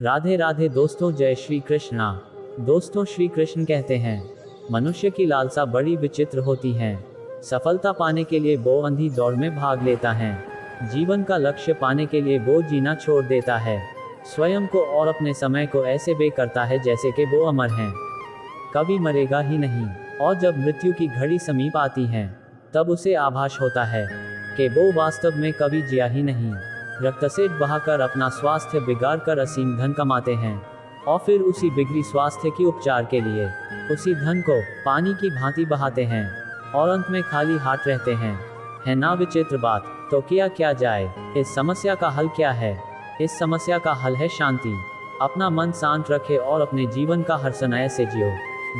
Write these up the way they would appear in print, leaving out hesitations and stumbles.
राधे राधे दोस्तों, जय श्री कृष्णा। दोस्तों, श्री कृष्ण कहते हैं, मनुष्य की लालसा बड़ी विचित्र होती है। सफलता पाने के लिए वो अंधी दौड़ में भाग लेता है। जीवन का लक्ष्य पाने के लिए वो जीना छोड़ देता है। स्वयं को और अपने समय को ऐसे व्यय करता है जैसे कि वो अमर हैं, कभी मरेगा ही नहीं। और जब मृत्यु की घड़ी समीप आती है, तब उसे आभास होता है कि वो वास्तव में कभी जिया ही नहीं। रक्तसेठ बहाकर अपना स्वास्थ्य बिगाड़ कर असीम धन कमाते हैं, और फिर उसी बिगड़ी स्वास्थ्य की उपचार के लिए उसी धन को पानी की भांति बहाते हैं, और अंत में खाली हाथ रहते हैं। है ना विचित्र बात? तो किया क्या जाए? इस समस्या का हल क्या है? इस समस्या का हल है शांति। अपना मन शांत रखे और अपने जीवन का हर समय से जियो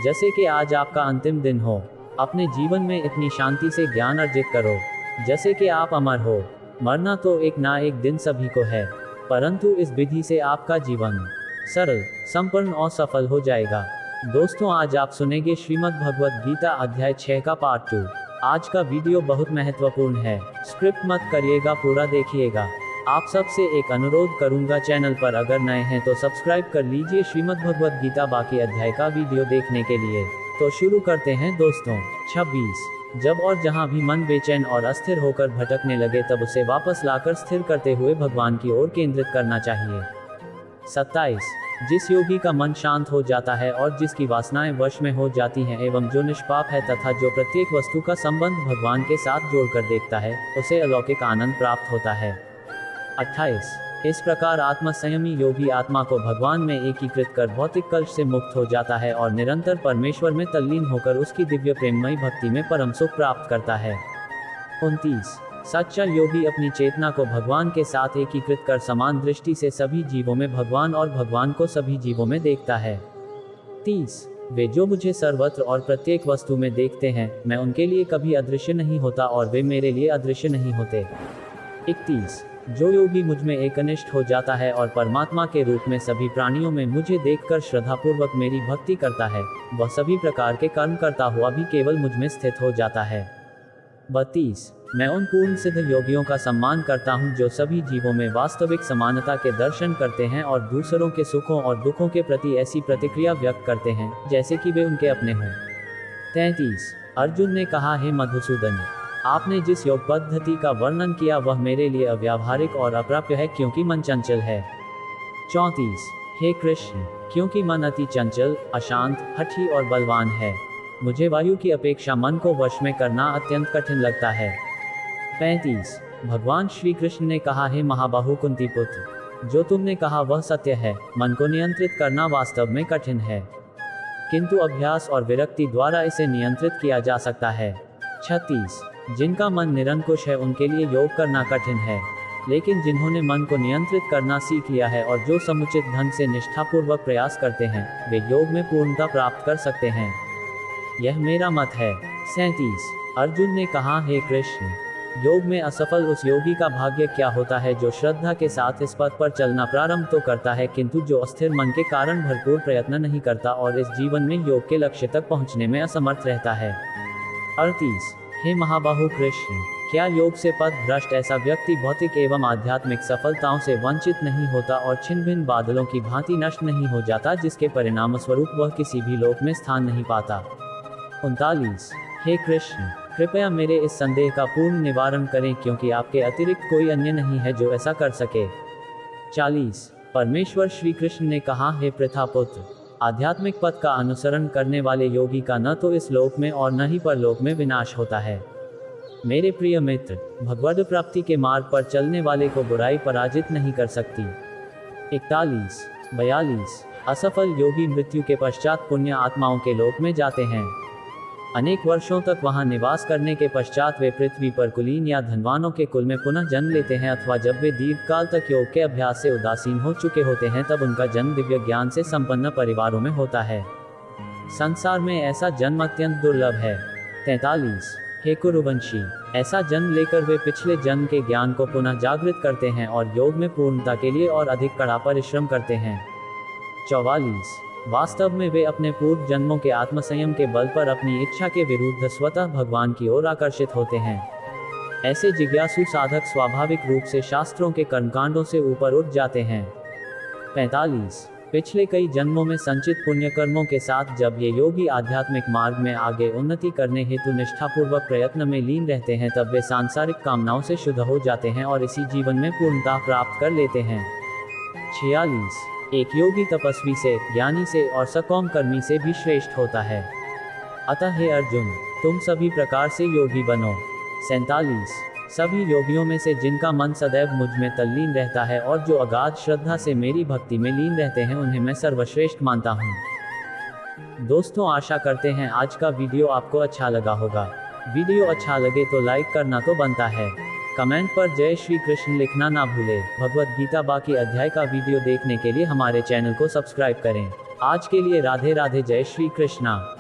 जैसे कि आज आपका अंतिम दिन हो। अपने जीवन में इतनी शांति से ज्ञान अर्जित करो जैसे कि आप अमर हो। मरना तो एक ना एक दिन सभी को है, परंतु इस विधि से आपका जीवन सरल, संपन्न और सफल हो जाएगा। दोस्तों, आज आप सुनेंगे श्रीमद् भगवद गीता अध्याय 6 का पार्ट 2। आज का वीडियो बहुत महत्वपूर्ण है, स्क्रिप्ट मत करिएगा, पूरा देखिएगा। आप सबसे एक अनुरोध करूंगा, चैनल पर अगर नए हैं तो सब्सक्राइब कर लीजिए श्रीमद् भगवद गीता बाकी अध्याय का वीडियो देखने के लिए। तो शुरू करते हैं दोस्तों। 26। जब और जहां भी मन बेचैन और अस्थिर होकर भटकने लगे, तब उसे वापस लाकर स्थिर करते हुए भगवान की ओर केंद्रित करना चाहिए। 27। जिस योगी का मन शांत हो जाता है और जिसकी वासनाएं वश में हो जाती हैं एवं जो निष्पाप है तथा जो प्रत्येक वस्तु का संबंध भगवान के साथ जोड़कर देखता है, उसे अलौकिक आनंद प्राप्त होता है। 28। इस प्रकार आत्मसंयमी योगी आत्मा को भगवान में एकीकृत कर भौतिक कलश से मुक्त हो जाता है और निरंतर परमेश्वर में तल्लीन होकर उसकी दिव्य प्रेममयी भक्ति में परम सुख प्राप्त करता है। 29। सच्चा योगी अपनी चेतना को भगवान के साथ एकीकृत कर समान दृष्टि से सभी जीवों में भगवान और भगवान को सभी जीवों में देखता है। 30। वे जो मुझे सर्वत्र और प्रत्येक वस्तु में देखते हैं, मैं उनके लिए कभी अदृश्य नहीं होता और वे मेरे लिए अदृश्य नहीं होते। 31। जो योगी मुझ में एकनिष्ठ हो जाता है और परमात्मा के रूप में सभी प्राणियों में मुझे देखकर श्रद्धापूर्वक मेरी भक्ति करता है, वह सभी प्रकार के कर्म करता हुआ भी केवल मुझ में स्थित हो जाता है। 32। मैं उन पूर्ण सिद्ध योगियों का सम्मान करता हूँ जो सभी जीवों में वास्तविक समानता के दर्शन करते हैं और दूसरों के सुखों और दुखों के प्रति ऐसी प्रतिक्रिया व्यक्त करते हैं जैसे कि वे उनके अपने हों। 33। अर्जुन ने कहा, हे मधुसूदन, आपने जिस योग पद्धति का वर्णन किया वह मेरे लिए अव्यावहारिक और अप्राप्य है, क्योंकि मन चंचल है। 34। हे कृष्ण, क्योंकि मन अति चंचल, अशांत, हठी और बलवान है, मुझे वायु की अपेक्षा मन को वश में करना अत्यंत कठिन लगता है। 35। भगवान श्री कृष्ण ने कहा, हे महाबाहु कुंती पुत्र, जो तुमने कहा वह सत्य है। मन को नियंत्रित करना वास्तव में कठिन है, किंतु अभ्यास और विरक्ति द्वारा इसे नियंत्रित किया जा सकता है। 36। जिनका मन निरंकुश है उनके लिए योग करना कठिन है, लेकिन जिन्होंने मन को नियंत्रित करना सीख लिया है और जो समुचित ढंग से निष्ठापूर्वक प्रयास करते हैं, वे योग में पूर्णता प्राप्त कर सकते हैं। यह मेरा मत है। 37। अर्जुन ने कहा, हे कृष्ण, योग में असफल उस योगी का भाग्य क्या होता है जो श्रद्धा के साथ इस पथ पर चलना प्रारंभ तो करता है, किंतु जो अस्थिर मन के कारण भरपूर प्रयत्न नहीं करता और इस जीवन में योग के लक्ष्य तक पहुंचने में असमर्थ रहता है। 38। हे महाबाहु कृष्ण, क्या योग से पथ भ्रष्ट ऐसा व्यक्ति भौतिक एवं आध्यात्मिक सफलताओं से वंचित नहीं होता और छिन्न भिन्न बादलों की भांति नष्ट नहीं हो जाता, जिसके परिणाम स्वरूप वह किसी भी लोक में स्थान नहीं पाता। 39। हे कृष्ण, कृपया मेरे इस संदेह का पूर्ण निवारण करें, क्योंकि आपके अतिरिक्त कोई अन्य नहीं है जो ऐसा कर सके। 40। परमेश्वर श्री कृष्ण ने कहा, हे प्रथापुत्र, आध्यात्मिक पथ का अनुसरण करने वाले योगी का न तो इस लोक में और न ही परलोक में विनाश होता है। मेरे प्रिय मित्र, भगवद प्राप्ति के मार्ग पर चलने वाले को बुराई पराजित नहीं कर सकती। 41। 42। असफल योगी मृत्यु के पश्चात पुण्य आत्माओं के लोक में जाते हैं। अनेक वर्षों तक वहां निवास करने के पश्चात वे पृथ्वी पर कुलीन या धनवानों के कुल में पुनः जन्म लेते हैं, अथवा जब वे दीर्घकाल तक योग के अभ्यास से उदासीन हो चुके होते हैं, तब उनका जन्म दिव्य ज्ञान से संपन्न परिवारों में होता है। संसार में ऐसा जन्म अत्यंत दुर्लभ है। 43। हे कुरुवंशी, ऐसा जन्म लेकर वे पिछले जन्म के ज्ञान को पुनः जागृत करते हैं और योग में पूर्णता के लिए और अधिक कड़ा परिश्रम करते हैं। 44। वास्तव में वे अपने पूर्व जन्मों के आत्मसंयम के बल पर अपनी इच्छा के विरुद्ध स्वतः भगवान की ओर आकर्षित होते हैं। ऐसे जिज्ञासु साधक स्वाभाविक रूप से शास्त्रों के कर्मकांडों से ऊपर उठ जाते हैं। 45। पिछले कई जन्मों में संचित पुण्य कर्मों के साथ जब ये योगी आध्यात्मिक मार्ग में आगे उन्नति करने हेतु निष्ठापूर्वक प्रयत्न में लीन रहते हैं, तब वे सांसारिक कामनाओं से शुद्ध हो जाते हैं और इसी जीवन में पूर्णता प्राप्त कर लेते हैं। 46। एक योगी तपस्वी से, ज्ञानी से और सकौम कर्मी से भी श्रेष्ठ होता है। अतः हे अर्जुन, तुम सभी प्रकार से योगी बनो। 47। सभी योगियों में से जिनका मन सदैव मुझ में तल्लीन रहता है और जो अगाध श्रद्धा से मेरी भक्ति में लीन रहते हैं, उन्हें मैं सर्वश्रेष्ठ मानता हूँ। दोस्तों, आशा करते हैं आज का वीडियो आपको अच्छा लगा होगा। वीडियो अच्छा लगे तो लाइक करना तो बनता है। कमेंट पर जय श्री कृष्ण लिखना ना भूले। भगवत गीता बाकी अध्याय का वीडियो देखने के लिए हमारे चैनल को सब्सक्राइब करें। आज के लिए राधे राधे, जय श्री कृष्णा।